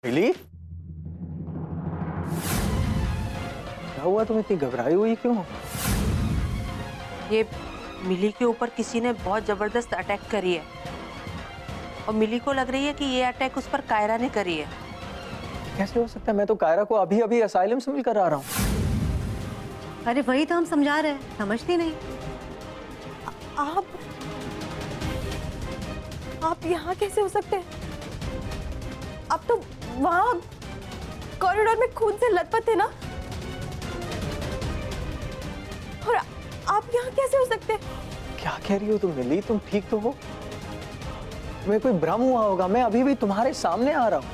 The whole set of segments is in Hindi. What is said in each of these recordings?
मिली, क्या हुआ? तुम इतनी घबराई हुई क्यों? ये मिली के ऊपर किसी ने बहुत जबरदस्त अटैक करी है और मिली को लग रही है कि ये अटैक उस पर कायरा ने करी है। कैसे हो सकता है? मैं तो कायरा को अभी अभी असाइलम से मिलकर आ रहा हूँ। अरे वही तो हम समझा रहे हैं, समझती नहीं। आप यहाँ कैसे हो सकते हैं? आप तो वहां कॉरिडोर में खून से लथपथ थे ना, और आप यहाँ कैसे हो सकते हैं? क्या कह रही हो तुम मिली? तुम ठीक तो हो? तुम्हें कोई भ्रम हुआ होगा। मैं अभी भी तुम्हारे सामने आ रहा हूँ।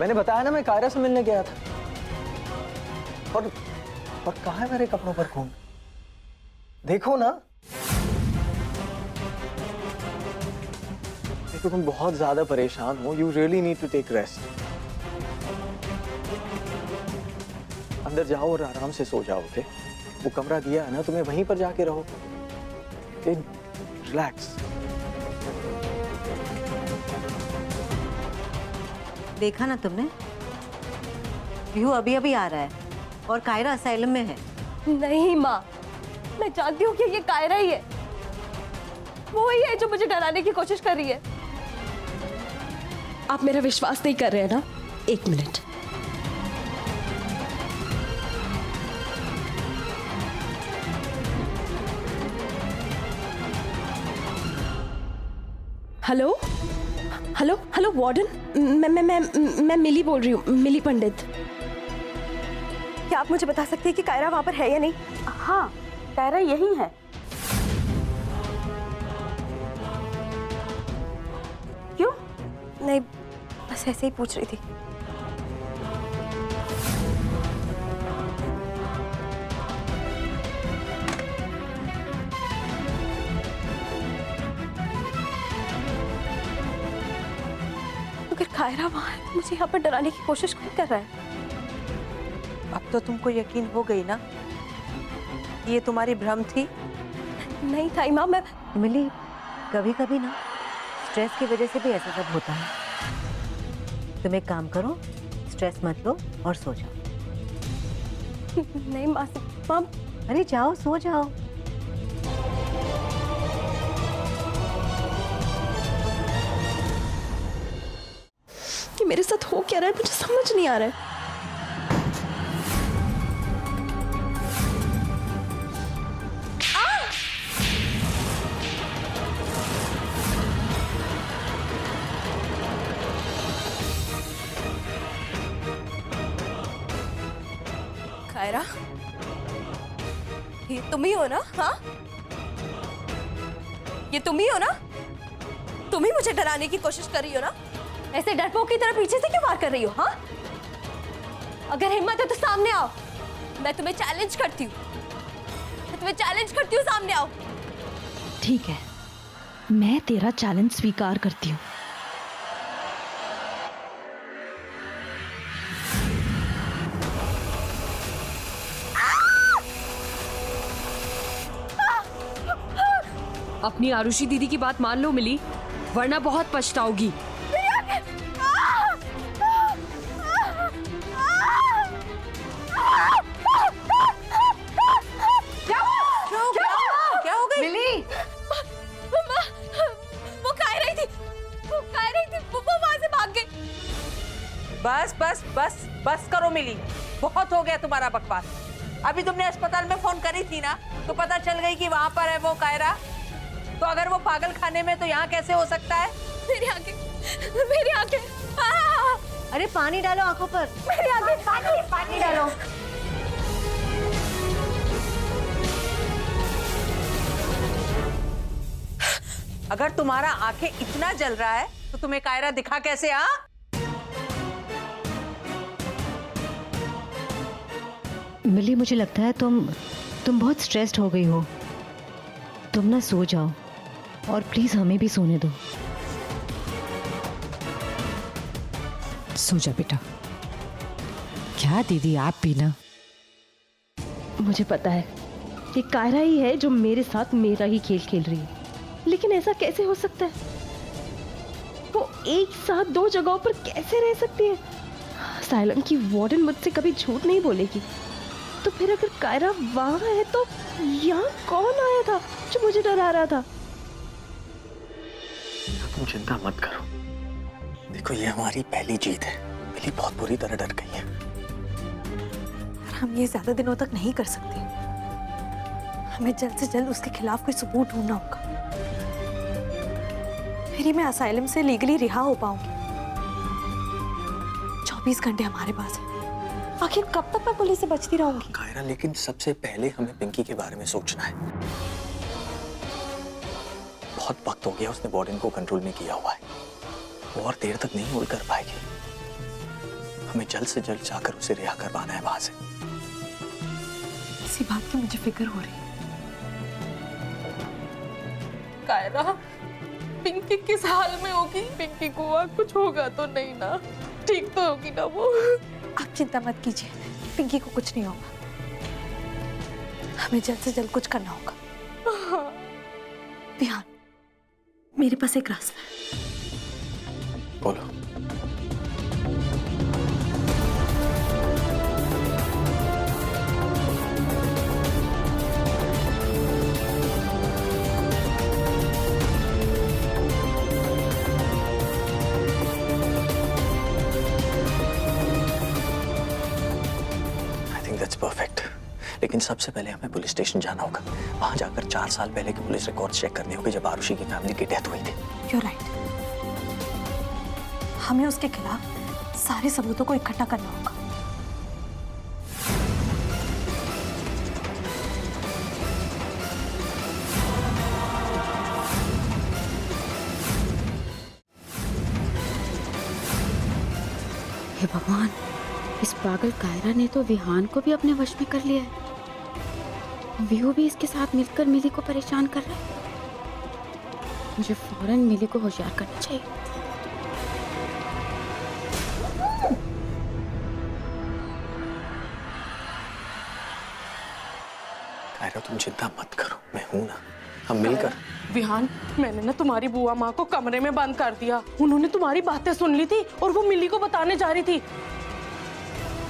मैंने बताया ना, मैं कायरा से मिलने गया था। और कहाँ है मेरे कपड़ों पर खून? देखो ना। देखो, तुम बहुत ज्यादा परेशान हो। You really need to take rest. अंदर जाओ और आराम से सो जाओ। ओके? वो कमरा दिया है ना तुम्हें, वहीं पर जाके रहो। रिलैक्स। देखा ना तुमने, व्यू अभी अभी आ रहा है और कायरा असाइलम में है। नहीं माँ, मैं जानती हूँ कि ये कायरा ही है। वो ही है जो मुझे डराने की कोशिश कर रही है। आप मेरा विश्वास नहीं कर रहे हैं ना? एक minute. Hello hello hello warden, मैं मिली बोल रही हूँ, मिली पंडित। क्या आप मुझे बता सकती हैं कि कायरा वहां पर है या नहीं? हाँ, कायरा यही है। क्यों? नहीं, बस ऐसे ही पूछ रही थी। अगर कायरा वहां है तो मुझे यहाँ पर डराने की कोशिश कौन कर रहा है? अब तो तुमको यकीन हो गई ना कि ये तुम्हारी भ्रम थी? नहीं था इमाम, मैं मिली, कभी कभी ना स्ट्रेस की वजह से भी ऐसा सब होता है। तुम एक काम करो, स्ट्रेस मत लो और सो जाओ। नहीं माँ, अरे जाओ, सो जाओ। कि मेरे साथ हो क्या रहा है मुझे समझ नहीं आ रहा है। कायरा, ये तुम ही हो ना? हाँ, ये तुम ही हो ना? तुम ही मुझे डराने की कोशिश कर रही हो ना? ऐसे डरपोक की तरह पीछे से क्यों वार कर रही हो? हाँ, अगर हिम्मत है तो सामने आओ। मैं तुम्हें चैलेंज करती हूँ, सामने आओ। ठीक है, मैं तेरा चैलेंज स्वीकार करती हूँ। अपनी आरुषि दीदी की बात मान लो मिली, वरना बहुत पछताओगी। क्या हो गई? मिली, वो कायरा ही थी, वो वहां से भाग गई। बस बस बस बस करो मिली, बहुत हो गया तुम्हारा बकवास। अभी तुमने अस्पताल में फोन करी थी ना, तो पता चल गई कि वहां पर है वो कायरा। तो अगर वो पागल खाने में, तो यहाँ कैसे हो सकता है? मेरी आंखें। अरे पानी डालो आंखों पर। मेरी आंखें, पानी डालो। अगर तुम्हारा आंखें इतना जल रहा है तो तुम्हें कायरा दिखा कैसे? मिली, मुझे लगता है तुम बहुत स्ट्रेस्ड हो गई हो। तुम ना सो जाओ और प्लीज हमें भी सोने दो। सो जा बेटा। क्या दीदी, आप भी ना। मुझे पता है कि कायरा ही है जो मेरे साथ मेरा ही खेल खेल रही है, लेकिन ऐसा कैसे हो सकता है? वो एक साथ दो जगहों पर कैसे रह सकती है? साइलम की वार्डन मुझसे कभी झूठ नहीं बोलेगी। तो फिर अगर कायरा वहां है तो यहाँ कौन आया था जो मुझे डरा रहा था? तुम चिंता मत करो। देखो ये हमारी पहली जीत है। मिली बहुत बुरी तरह डर गई है। हम ये ज्यादा दिनों तक नहीं कर सकते। हमें जल्द से जल्द उसके खिलाफ कोई सबूत ढूंढना होगा। फिर ही मैं असाइलम से लीगली रिहा हो पाऊंगी। 24 घंटे हमारे पास है। आखिर कब तक मैं पुलिस से बचती रहूंगी? कायरा, लेकिन सबसे पहले हमें पिंकी के बारे में सोचना है। बहुत वक्त हो गया उसने वार्डन को कंट्रोल में किया हुआ है। वो और देर तक नहीं होल्ड कर पाएगी। हमें जल्द से जल्द जाकर उसे रिहा करवाना है वहां से। इसी बात की मुझे फिक्र हो रही है। कायरा, पिंकी किस हाल में होगी? पिंकी को कुछ होगा तो नहीं ना? ठीक तो होगी ना वो? आप चिंता मत कीजिए, पिंकी को कुछ नहीं होगा। हमें जल्द से जल्द कुछ करना होगा। विहान, मेरे पास एक रास्ता है। बोलो। That's perfect. लेकिन सबसे पहले हमें पुलिस स्टेशन जाना होगा। वहां जाकर 4 साल पहले के पुलिस रिकॉर्ड्स चेक करने होंगे जब आरुषि की फैमिली की डेथ हुई थी। You're right. हमें उसके खिलाफ सारे सबूतों को इकट्ठा करना होगा। हे भगवान, इस पागल कायरा ने तो विहान को भी अपने वश में कर लिया है। व्यू भी इसके साथ मिलकर मिली को परेशान कर रहा है। मुझे फौरन मिली को होशियार करना चाहिए। कायरा, तुम चिंता मत करो, मैं हूं ना। हम मिलकर। विहान, मैंने ना तुम्हारी बुआ माँ को कमरे में बंद कर दिया। उन्होंने तुम्हारी बातें सुन ली थी और वो मिली को बताने जा रही थी।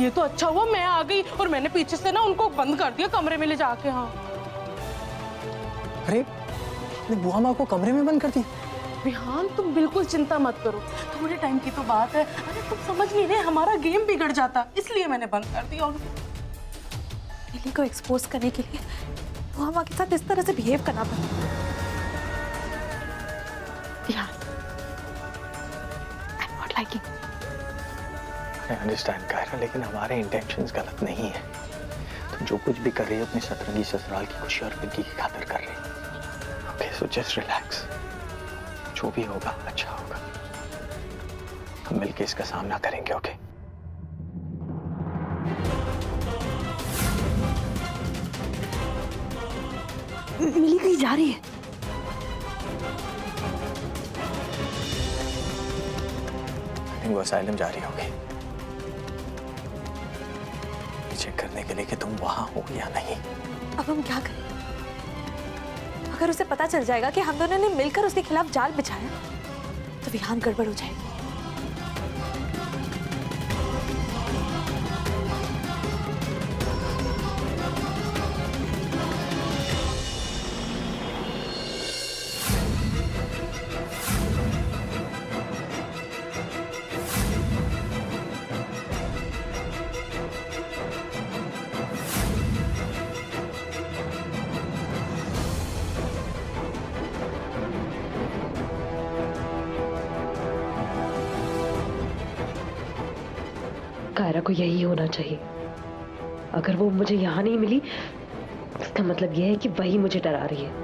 ये तो अच्छा हुआ मैं आ गई और मैंने पीछे से ना उनको बंद कर दिया कमरे में ले जाके। हाँ। अरे, बुआ माँ को कमरे में बंद कर दी? विहान, तुम बिल्कुल चिंता मत करो। थोड़े टाइम की तो बात है। अरे तुम समझ नहीं रहे, हमारा गेम बिगड़ जाता, इसलिए मैंने बंद कर दिया। और मिली को एक्सपोज करने के लिए वो माँ के साथ इस तरह से बिहेव करना पड़ा। Vihaan, I'm not liking. I understand Kiara, लेकिन हमारे इंटेंशंस गलत नहीं है। तुम जो कुछ भी कर रही हो अपनी सतरंगी ससुराल की खुशी और पिंकी की खातिर कर रही हो। Okay, so just relax. जो भी होगा अच्छा होगा। हम मिलके इसका सामना करेंगे। ओके? मिली कहीं जा रही है। वो असाइलम जा रही होगी चेक करने के लिए कि तुम वहां हो या नहीं। अब हम क्या करें? अगर उसे पता चल जाएगा कि हम दोनों ने मिलकर उसके खिलाफ जाल बिछाया तो विहान गड़बड़ हो जाएगी। कायरा को यही होना चाहिए। अगर वो मुझे यहाँ नहीं मिली, इसका मतलब यह है कि वही मुझे डरा रही है।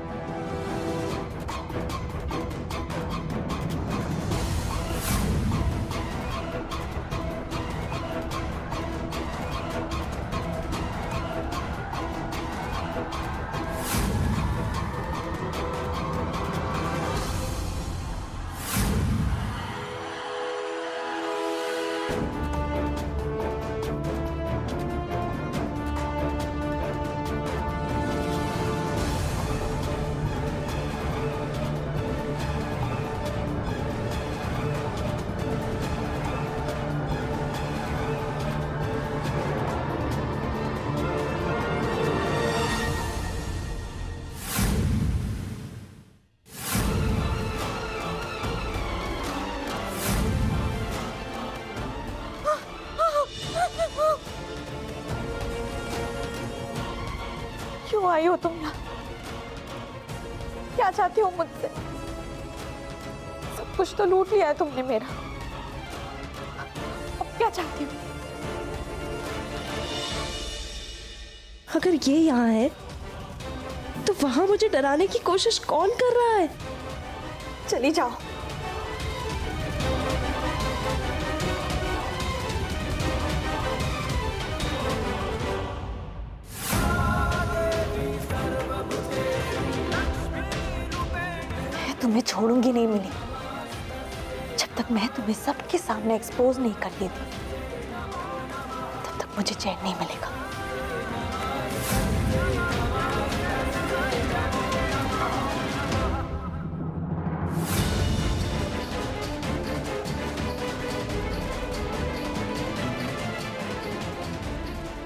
आई हो तुम यहाँ? क्या चाहती हो मुझसे? सब कुछ तो लूट लिया है तुमने मेरा, अब क्या चाहती हो? अगर ये यहाँ है तो वहां मुझे डराने की कोशिश कौन कर रहा है? चली जाओ। मैं तुम्हें छोड़ूंगी नहीं मिली, जब तक मैं तुम्हें सबके सामने एक्सपोज नहीं कर देती तब तक मुझे चैन नहीं मिलेगा।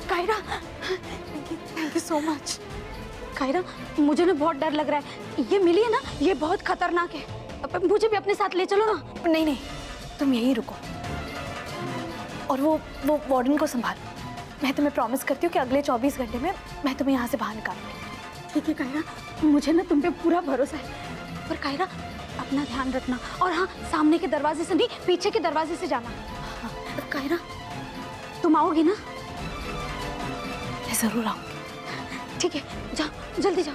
Kaira, thank you so much. Kaira, मुझे ना बहुत डर लग रहा है। ये मिली है ना, ये बहुत खतरनाक है। अब मुझे भी अपने साथ ले चलो ना। नहीं नहीं, तुम यहीं रुको और वो वार्डन को संभालो। मैं तुम्हें प्रॉमिस करती हूँ कि अगले 24 घंटे में मैं तुम्हें यहाँ से बाहर निकालूंगी। ठीक है कायरा, मुझे ना तुम पे पूरा भरोसा है। पर कायरा, अपना ध्यान रखना। और हाँ, सामने के दरवाजे से नहीं, पीछे के दरवाजे से जाना। हाँ, कायरा, तुम आओगी ना? मैं जरूर आऊंगी। ठीक है, जाओ, जल्दी जाओ।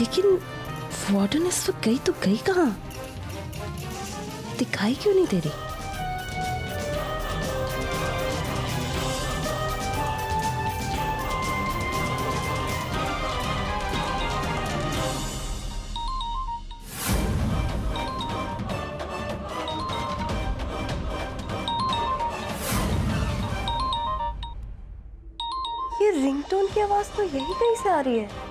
लेकिन वार्डन इस वक्त गई तो गई कहाँ? दिखाई क्यों नहीं दे रही? ये रिंगटोन की आवाज तो यही कहीं से आ रही है।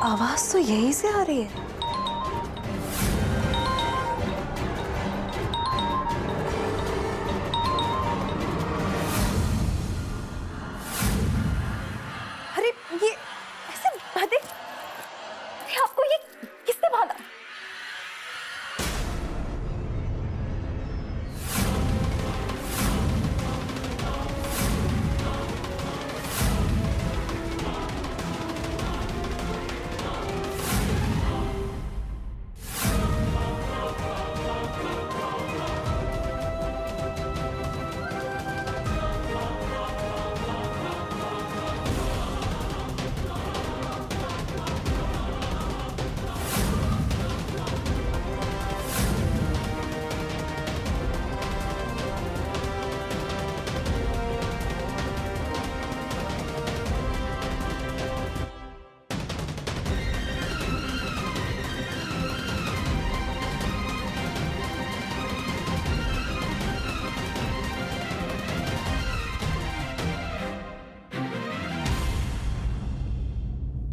आवाज तो यहीं से आ रही है। अरे ये ऐसे बातें, आपको ये किसने बांधा?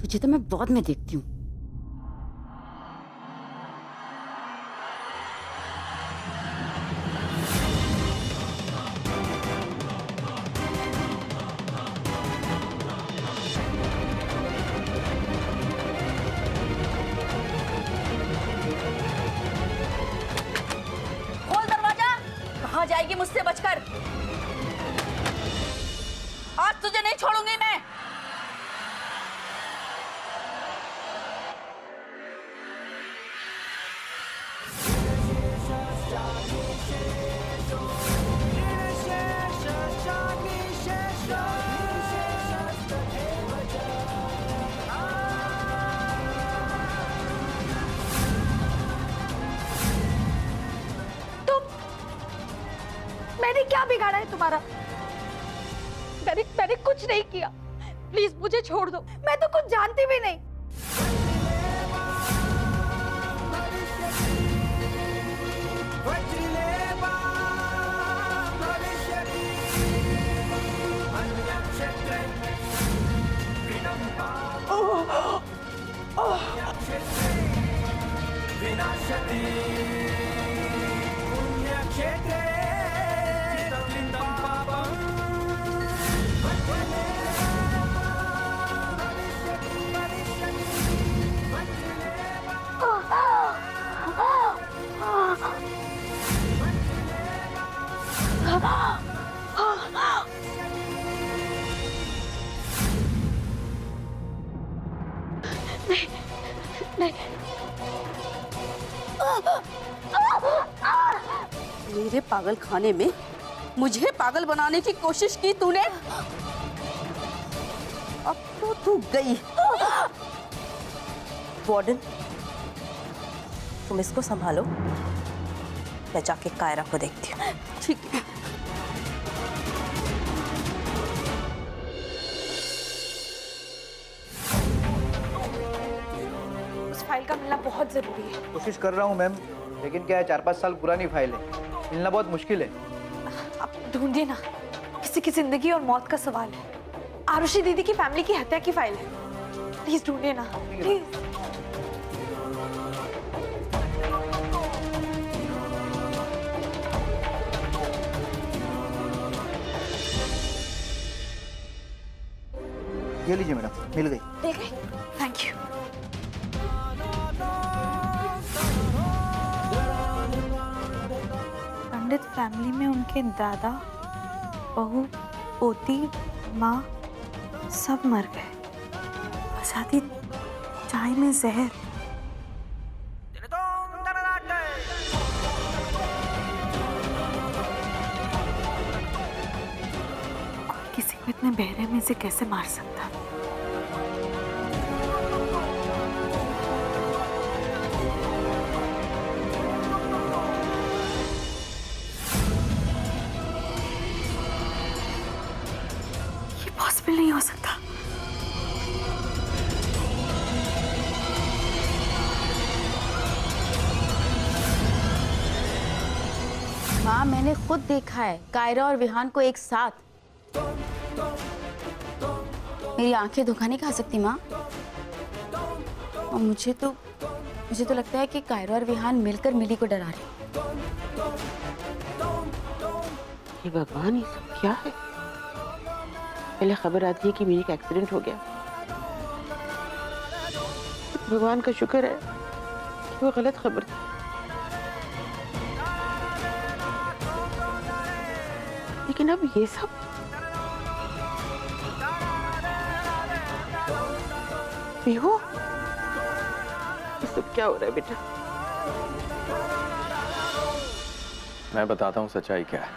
तुझे तो मैं बाद में देखती हूँ। खोल दरवाजा। कहाँ जाएगी मुझसे बचकर? आज तुझे नहीं छोड़ूंगी मैं। मैंने क्या बिगाड़ा है तुम्हारा? मैंने कुछ नहीं किया। प्लीज मुझे छोड़ दो, मैं तो कुछ जानती भी नहीं। भविष्य मेरे पागल खाने में मुझे पागल बनाने की कोशिश की तूने। अब तो तू गई। वार्डन, तुम इसको संभालो, मैं जाके कायरा को देखती हूँ। ठीक है। उस फाइल का मिलना बहुत जरूरी है। कोशिश कर रहा हूँ मैम, लेकिन क्या है 4-5 साल पुरानी फाइल है, मिलना बहुत मुश्किल है। आप ढूंढिए ना, किसी की जिंदगी और मौत का सवाल है। आरुषि दीदी की फैमिली की हत्या की फाइल है, प्लीज ढूंढिए ना, प्लीज। ये लीजिए मैडम, मिल गई। मिल गई, थैंक यू। पंडित फैमिली में उनके दादा, बहू, पोती, माँ सब मर गए। साथी चाय में जहर। कोई किसी को इतने बहरे में से कैसे मार सकता? ये पॉसिबल नहीं हो सकता। माँ, मैंने खुद देखा है कायरा और विहान को एक साथ। मेरी आंखें धोखा नहीं खा सकती माँ। और मुझे तो लगता है कि कायरा और विहान मिलकर मिली को डरा रहे। ये भगवान, ये सब क्या है? पहले खबर आती है कि मिली का एक्सीडेंट हो गया। भगवान का शुक्र है कि वो गलत खबर थी। लेकिन अब ये सब हो, ये सब क्या हो रहा है बेटा? मैं बताता हूँ सच्चाई क्या है।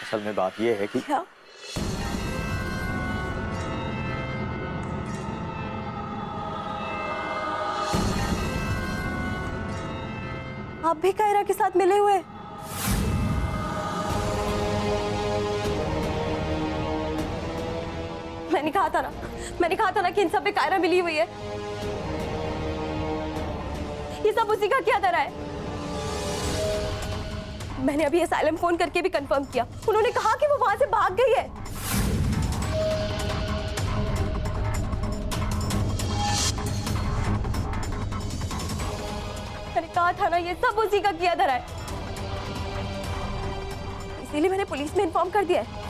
असल में बात यह है कि क्या? आप भी कायरा के साथ मिले हुए? मैंने कहा था ना कि इन सब में कायरा मिली हुई है। ये सब उसी का किया धरा है। मैंने अभी एसाइलम फोन करके भी कंफर्म किया। उन्होंने कहा कि वो वहां से भाग गई है। मैंने कहा था ना, ये सब उसी का किया धरा है। इसीलिए मैंने पुलिस में इन्फॉर्म कर दिया है।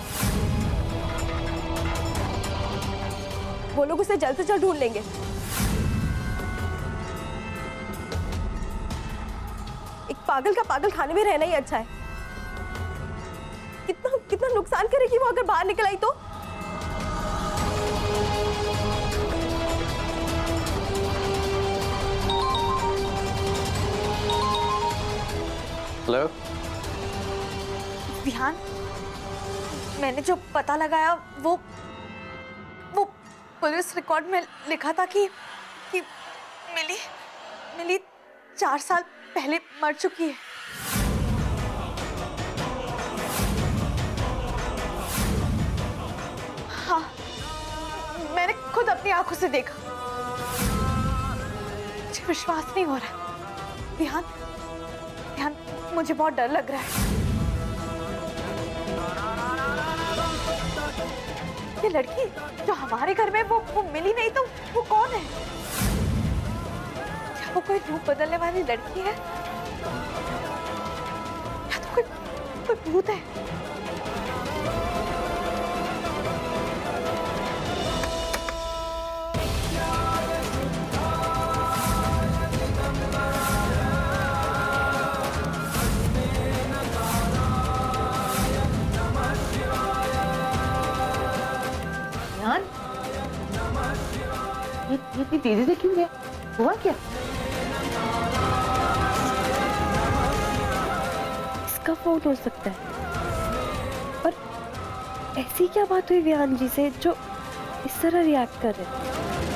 वो लोग उसे जल्द से जल्द ढूंढ लेंगे। एक पागल का पागल खाने में रहना ही अच्छा है। कितना नुकसान करेगी वो अगर बाहर निकल आई तो। हेलो विहान, मैंने जो पता लगाया वो पुलिस रिकॉर्ड में लिखा था कि मिली 4 साल पहले मर चुकी है। हाँ, मैंने खुद अपनी आंखों से देखा। मुझे विश्वास नहीं हो रहा। विहान, मुझे बहुत डर लग रहा है। ये लड़की जो हमारे घर में वो मिली नहीं तो वो कौन है? क्या वो कोई रूप बदलने वाली लड़की है या तो कोई भूत है? ये दीदी से क्यों गया? हुआ क्या? इसका फोन हो सकता है। और ऐसी क्या बात हुई विहान जी से जो इस तरह रिएक्ट कर रहे हैं?